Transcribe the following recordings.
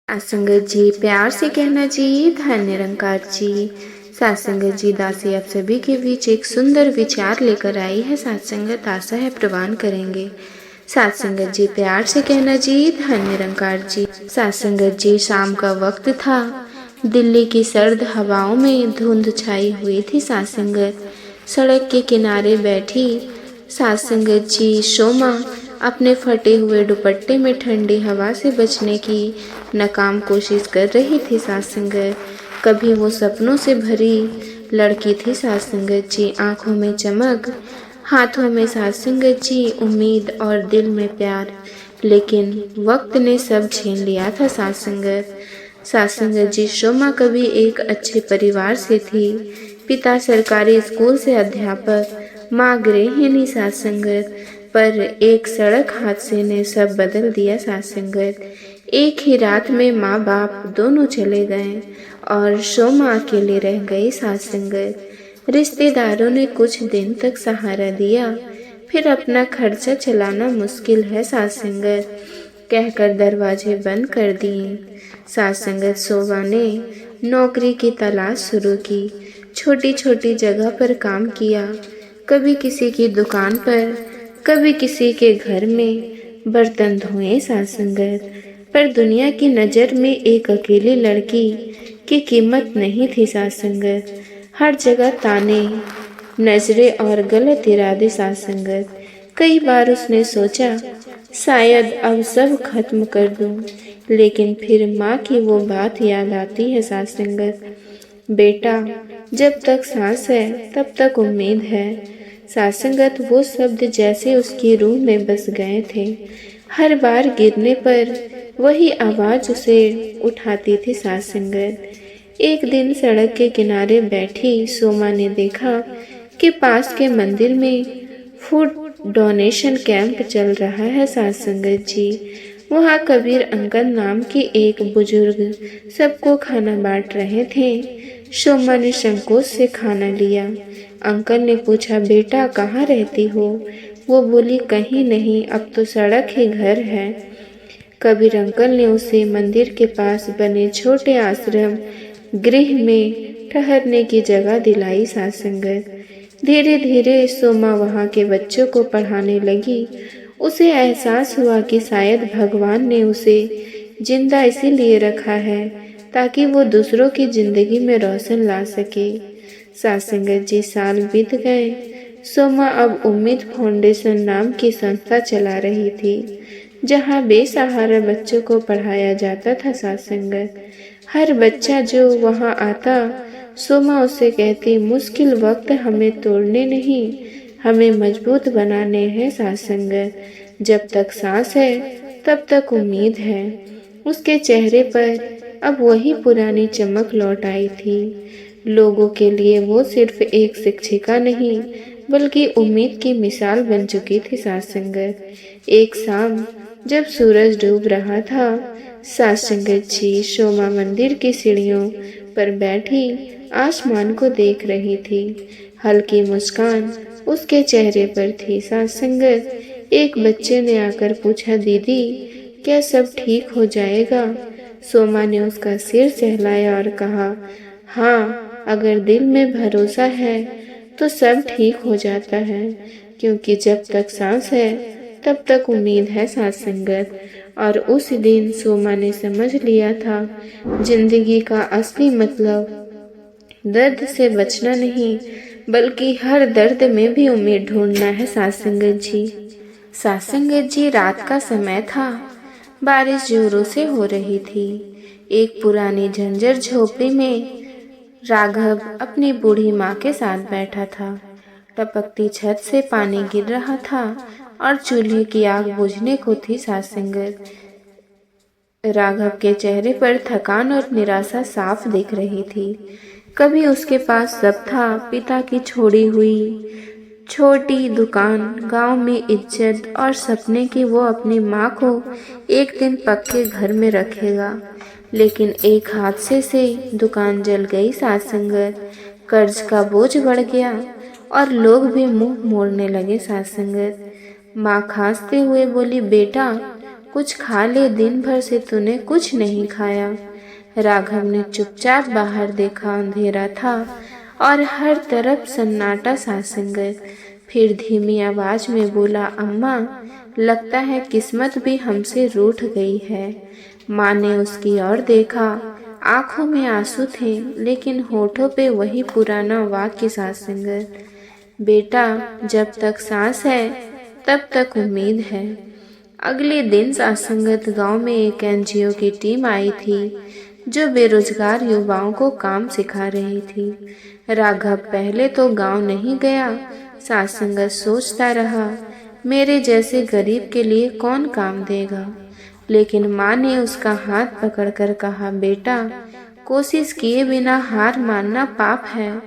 सासंगत जी प्यार से कहना जी, धन निरंकार जी। सासंगत जी दासी आप सभी के बीच एक सुंदर विचार लेकर आई है। सासंगत आशा है प्रवान करेंगे। सासंगत जी प्यार से कहना जी, धन निरंकार जी। सासंगत जी शाम का वक्त था। दिल्ली की सर्द हवाओं में धुंध छाई हुई थी। सासंगत सड़क के किनारे बैठी सासंगत जी शोमा अपने फटे हुए दुपट्टे में ठंडी हवा से बचने की नाकाम कोशिश कर रही थी। सासंगत कभी वो सपनों से भरी लड़की थी। सासंगत जी आंखों में चमक, हाथों में सासंगत जी उम्मीद और दिल में प्यार, लेकिन वक्त ने सब छीन लिया था। सासंगत जी शोमा कभी एक अच्छे परिवार से थी। पिता सरकारी स्कूल से अध्यापक, माँ गृहिणी। सासंगत पर एक सड़क हादसे ने सब बदल दिया। सासंगत एक ही रात में माँ बाप दोनों चले गए और शोमा अकेले रह गई। सासंगत रिश्तेदारों ने कुछ दिन तक सहारा दिया, फिर अपना खर्चा चलाना मुश्किल है सासंगत कहकर दरवाजे बंद कर दिए। सासंगत शोभा ने नौकरी की तलाश शुरू की। छोटी छोटी जगह पर काम किया, कभी किसी की दुकान पर, कभी किसी के घर में बर्तन धोए। सासंगत पर दुनिया की नज़र में एक अकेली लड़की की कीमत नहीं थी। सासंगत हर जगह ताने, नजरें और गलत इरादे। सासंगत कई बार उसने सोचा शायद अब सब खत्म कर दूं, लेकिन फिर माँ की वो बात याद आती है। सासंगत बेटा, जब तक सांस है तब तक उम्मीद है। सासंगत वो शब्द जैसे उसकी रूह में बस गए थे। हर बार गिरने पर वही आवाज उसे उठाती थी। सासंगत एक दिन सड़क के किनारे बैठी सोमा ने देखा कि पास के मंदिर में फूड डोनेशन कैंप चल रहा है। सासंगत जी वहाँ कबीर अंकल नाम के एक बुजुर्ग सबको खाना बांट रहे थे। सोमा ने संकोच से खाना लिया। अंकल ने पूछा, बेटा कहाँ रहती हो? वो बोली, कहीं नहीं, अब तो सड़क ही घर है। कबीर अंकल ने उसे मंदिर के पास बने छोटे आश्रम गृह में ठहरने की जगह दिलाई। सासंगत धीरे धीरे सोमा वहाँ के बच्चों को पढ़ाने लगी। उसे एहसास हुआ कि शायद भगवान ने उसे जिंदा इसीलिए रखा है ताकि वो दूसरों की जिंदगी में रोशन ला सके। सासंगत जी साल बीत गए। सोमा अब उम्मीद फाउंडेशन नाम की संस्था चला रही थी, जहाँ बेसहारा बच्चों को पढ़ाया जाता था। सासंगत हर बच्चा जो वहाँ आता, सोमा उसे कहती, मुश्किल वक्त हमें तोड़ने नहीं, हमें मजबूत बनाने हैं। सासंगत जब तक सांस है तब तक उम्मीद है। उसके चेहरे पर अब वही पुरानी चमक लौट आई थी। लोगों के लिए वो सिर्फ एक शिक्षिका नहीं, बल्कि उम्मीद की मिसाल बन चुकी थी। सासंगत एक शाम जब सूरज डूब रहा था, सासंगत जी सोमा मंदिर की सीढ़ियों पर बैठी आसमान को देख रही थी। हल्की मुस्कान उसके चेहरे पर थी। सासंगत एक बच्चे ने आकर पूछा, दीदी क्या सब ठीक हो जाएगा? सोमा ने उसका सिर सहलाया और कहा, हाँ, अगर दिल में भरोसा है तो सब ठीक हो जाता है, क्योंकि जब तक सांस है तब तक उम्मीद है। सासंगत और उस दिन सोमा ने समझ लिया था, जिंदगी का असली मतलब दर्द से बचना नहीं, बल्कि हर दर्द में भी उम्मीद ढूंढना है। सासंगत जी रात का समय था। बारिश जोरों से हो रही थी। एक पुरानी झंझर झोपड़ी में राघव अपनी बूढ़ी माँ के साथ बैठा था। टपकती छत से पानी गिर रहा था और चूल्हे की आग बुझने को थी। सासंगत राघव के चेहरे पर थकान और निराशा साफ दिख रही थी। कभी उसके पास सब था, पिता की छोड़ी हुई छोटी दुकान, गांव में इज्जत और सपने कि वो अपनी माँ को एक दिन पक्के घर में रखेगा। लेकिन एक हादसे से दुकान जल गई। सासंगत कर्ज का बोझ बढ़ गया और लोग भी मुंह मोड़ने लगे। सासंगत माँ खांसते हुए बोली, बेटा कुछ खा ले, दिन भर से तूने कुछ नहीं खाया। राघव ने चुपचाप बाहर देखा, अंधेरा था और हर तरफ सन्नाटा सा संगत। फिर धीमी आवाज में बोला, अम्मा, लगता है किस्मत भी हमसे रूठ गई है। माँ ने उसकी ओर देखा, आंखों में आंसू थे लेकिन होठों पे वही पुराना वाक्य सा संगत, बेटा, जब तक सांस है तब तक उम्मीद है। अगले दिन सासंगत गांव में एक एनजीओ की टीम आई थी जो बेरोजगार युवाओं को काम सिखा रही थी। राघव पहले तो गांव नहीं गया। सासंगत सोचता रहा, मेरे जैसे गरीब के लिए कौन काम देगा। लेकिन माँ ने उसका हाथ पकड़कर कहा, बेटा, कोशिश किए बिना हार मानना पाप है।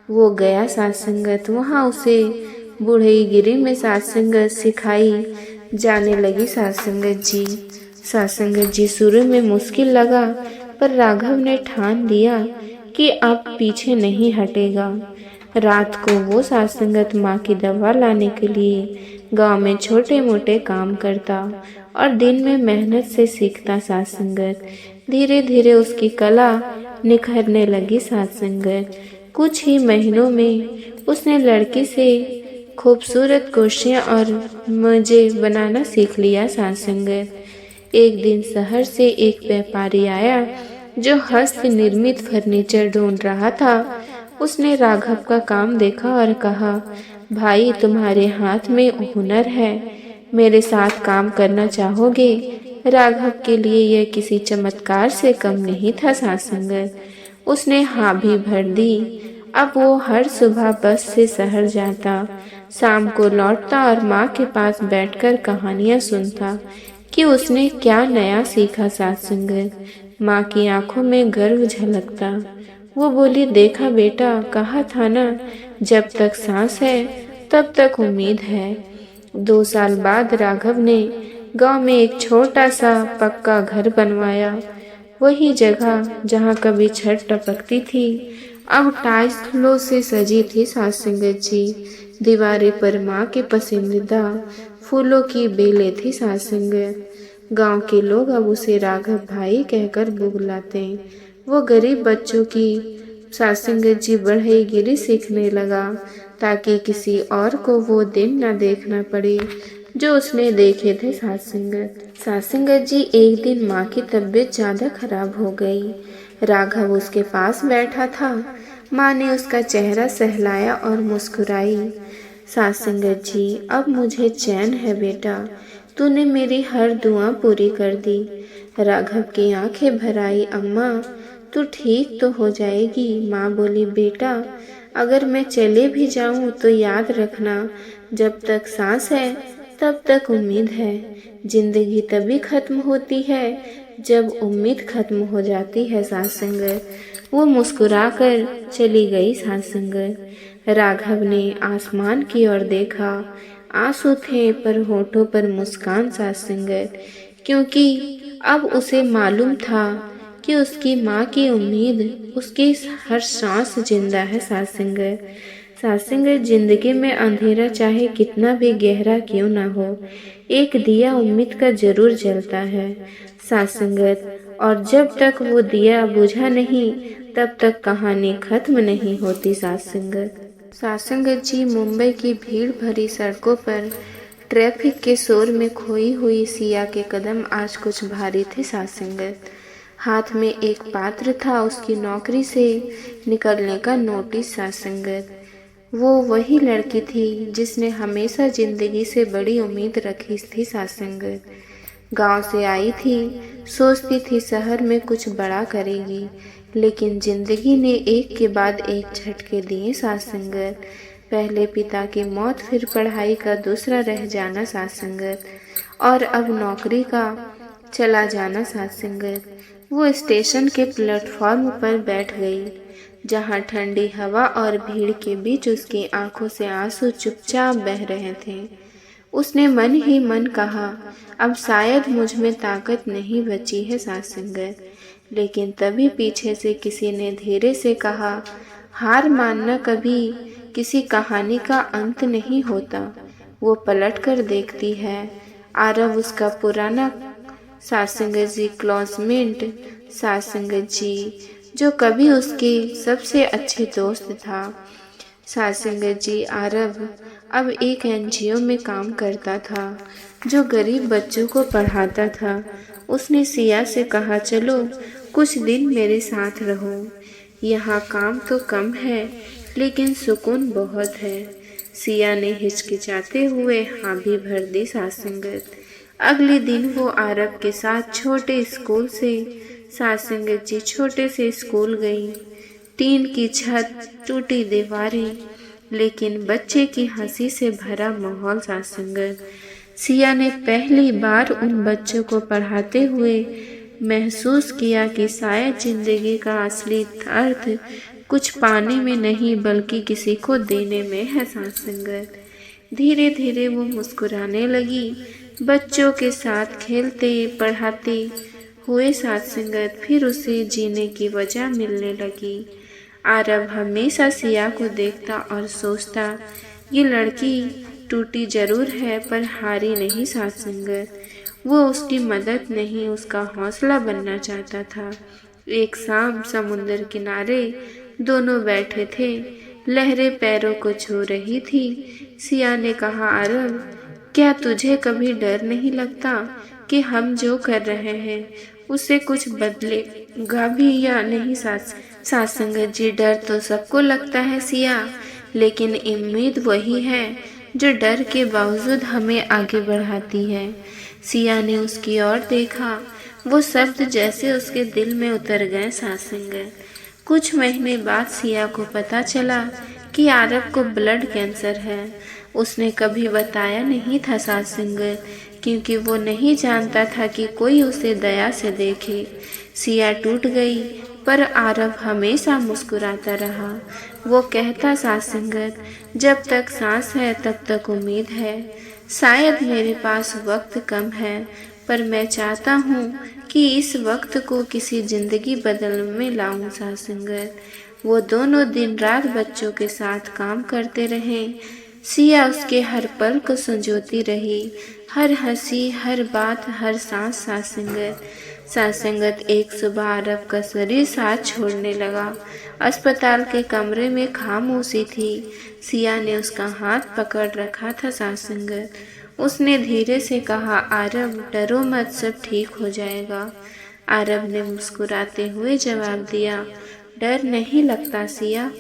वो गया सासंगत। वहाँ उसे बुढ़ईगिरी में सासंगत सिखाई जाने लगी। सासंगत जी शुरू में मुश्किल लगा, पर राघव ने ठान लिया कि अब पीछे नहीं हटेगा। रात को वो सासंगत माँ की दवा लाने के लिए गांव में छोटे मोटे काम करता और दिन में मेहनत से सीखता। सासंगत धीरे धीरे उसकी कला निखरने लगी। सासंगत कुछ ही महीनों में उसने लड़की से खूबसूरत कुर्सियाँ और मेजें बनाना सीख लिया। सासंगत एक दिन शहर से एक व्यापारी आया जो हस्त निर्मित फर्नीचर ढूंढ रहा था। उसने राघव का काम देखा और कहा, भाई, तुम्हारे हाथ में हुनर है, मेरे साथ काम करना चाहोगे? राघव के लिए यह किसी चमत्कार से कम नहीं था। सासंगत उसने हाँ भी भर दी। अब वो हर सुबह बस से शहर जाता, शाम को लौटता और माँ के पास बैठकर कहानियाँ सुनता कि उसने क्या नया सीखा। सासंगत माँ की आंखों में गर्व झलकता। वो बोली, देखा बेटा, कहा था ना, जब तक सांस है तब तक उम्मीद है। 2 साल बाद राघव ने गांव में एक छोटा सा पक्का घर बनवाया। वही जगह जहाँ कभी छत टपकती थी अब टाइल्सों से सजी थी। सासंगत जी दीवारें पर माँ के पसंदीदा फूलों की बेलें थी। सासंगत गांव के लोग अब उसे राघव भाई कहकर बुलाते। वो गरीब बच्चों की सासंगत जी बढ़ईगिरी सीखने लगा ताकि किसी और को वो दिन न देखना पड़े जो उसने देखे थे। सासंगत जी एक दिन माँ की तबीयत ज़्यादा खराब हो गई। राघव उसके पास बैठा था। माँ ने उसका चेहरा सहलाया और मुस्कुराई। सासंगत जी, अब मुझे चैन है बेटा, तूने मेरी हर दुआ पूरी कर दी। राघव की आंखें भर आई। अम्मा, तू ठीक तो हो जाएगी। माँ बोली, बेटा, अगर मैं चले भी जाऊँ तो याद रखना, जब तक सांस है तब तक उम्मीद है। जिंदगी तभी खत्म होती है जब उम्मीद खत्म हो जाती है। सासंगत वो मुस्कुराकर चली गई। सासंगत राघव ने आसमान की ओर देखा। आंसू थे पर होठों पर मुस्कान। सासंगत क्योंकि अब उसे मालूम था कि उसकी माँ की उम्मीद उसकी हर सांस जिंदा है। सासंगत जिंदगी में अंधेरा चाहे कितना भी गहरा क्यों ना हो, एक दिया उम्मीद का जरूर जलता है। सासंगत और जब तक वो दिया बुझा नहीं तब तक कहानी खत्म नहीं होती। सासंगत जी मुंबई की भीड़ भरी सड़कों पर ट्रैफिक के शोर में खोई हुई सिया के कदम आज कुछ भारी थे। सासंगत हाथ में एक पात्र था, उसकी नौकरी से निकलने का नोटिस। सासंगत वो वही लड़की थी जिसने हमेशा जिंदगी से बड़ी उम्मीद रखी थी। सासंगत गांव से आई थी, सोचती थी शहर में कुछ बड़ा करेगी, लेकिन जिंदगी ने एक के बाद एक झटके दिए। सासंगत पहले पिता की मौत, फिर पढ़ाई का दूसरा रह जाना। सासंगत और अब नौकरी का चला जाना। सासंगत वो स्टेशन के प्लेटफॉर्म पर बैठ गई, जहां ठंडी हवा और भीड़ के बीच उसकी आंखों से आंसू चुपचाप बह रहे थे। उसने मन ही मन कहा, अब शायद मुझ में ताकत नहीं बची है। सासंगत लेकिन तभी पीछे से किसी ने धीरे से कहा, हार मानना कभी किसी कहानी का अंत नहीं होता। वो पलट कर देखती है, आरव उसका पुराना सात संगत जी क्लासमेट, सात संगत जी जो कभी उसके सबसे अच्छे दोस्त था। सात संगत जी आरव अब एक एनजीओ में काम करता था जो गरीब बच्चों को पढ़ाता था। उसने सिया से कहा, चलो कुछ दिन मेरे साथ रहो, यहाँ काम तो कम है लेकिन सुकून बहुत है। सिया ने हिचकिचाते हुए हाँ भी भर दी सात संगत। अगले दिन वो आरव के साथ छोटे स्कूल से सात संगत जी छोटे से स्कूल गई। टीन की छत, टूटी दीवारें, लेकिन बच्चे की हंसी से भरा माहौल। सात संगत सिया ने पहली बार उन बच्चों को पढ़ाते हुए महसूस किया कि शायद जिंदगी का असली अर्थ कुछ पाने में नहीं बल्कि किसी को देने में है। सात संगत धीरे धीरे वो मुस्कुराने लगी, बच्चों के साथ खेलते पढ़ाते हुए। सात संगत फिर उसे जीने की वजह मिलने लगी। आरव हमेशा सिया को देखता और सोचता, ये लड़की टूटी जरूर है पर हारी नहीं। सात संगत वो उसकी मदद नहीं, उसका हौसला बनना चाहता था। एक शाम समुद्र किनारे दोनों बैठे थे, लहरें पैरों को छू रही थी। सिया ने कहा, आरव क्या तुझे कभी डर नहीं लगता कि हम जो कर रहे हैं उससे कुछ बदलेगा भी या नहीं? सात संगत जी डर तो सबको लगता है सिया, लेकिन उम्मीद वही है जो डर के बावजूद हमें आगे बढ़ाती है। सिया ने उसकी ओर देखा, वो शब्द जैसे उसके दिल में उतर गए। सात संगत कुछ महीने बाद सिया को पता चला कि आरव को ब्लड कैंसर है। उसने कभी बताया नहीं था सात संगत, क्योंकि वो नहीं जानता था कि कोई उसे दया से देखे। सिया टूट गई पर आरव हमेशा मुस्कुराता रहा। वो कहता, सात संगत जब तक सांस है तब तक उम्मीद है। शायद मेरे पास वक्त कम है पर मैं चाहता हूँ कि इस वक्त को किसी जिंदगी बदलने में लाऊं। सात संगत वो दोनों दिन रात बच्चों के साथ काम करते रहे। सिया उसके हर पल को संजोती रही, हर हंसी, हर बात, हर सांस। सात संगत एक सुबह आरव का शरीर साथ छोड़ने लगा। अस्पताल के कमरे में खामोशी थी। सिया ने उसका हाथ पकड़ रखा था। सात संगत उसने धीरे से कहा, आरव डरो मत, सब ठीक हो जाएगा। आरव ने मुस्कुराते हुए जवाब दिया, डर नहीं लगता सिया,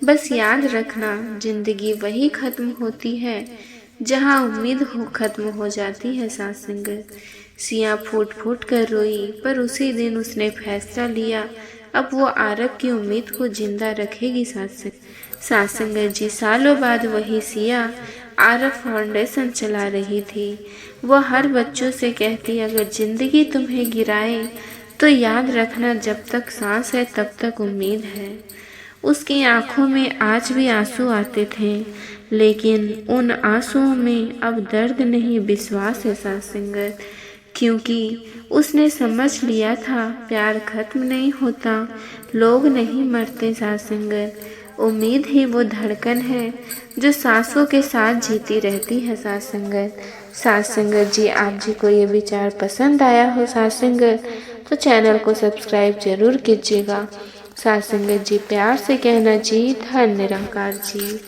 बस याद रखना जिंदगी वही खत्म होती है जहाँ उम्मीद खत्म हो जाती है। सात संगत सिया फूट फूट कर रोई, पर उसी दिन उसने फैसला लिया, अब वो आरव की उम्मीद को जिंदा रखेगी। सात संगत जी सालों बाद वही सिया आरव फाउंडेशन चला रही थी। वह हर बच्चों से कहती, अगर जिंदगी तुम्हें गिराए तो याद रखना जब तक सांस है तब तक उम्मीद है। उसकी आंखों में आज भी आंसू आते थे, लेकिन उन आंसुओं में अब दर्द नहीं विश्वास है। सात संगत क्योंकि उसने समझ लिया था प्यार खत्म नहीं होता, लोग नहीं मरते। सात संगत उम्मीद ही वो धड़कन है जो सांसों के साथ जीती रहती है। सात संगत जी आप जी को ये विचार पसंद आया हो सात संगत तो चैनल को सब्सक्राइब जरूर कीजिएगा। सात संगत जी प्यार से कहना जी, धन्य निरंकार जी।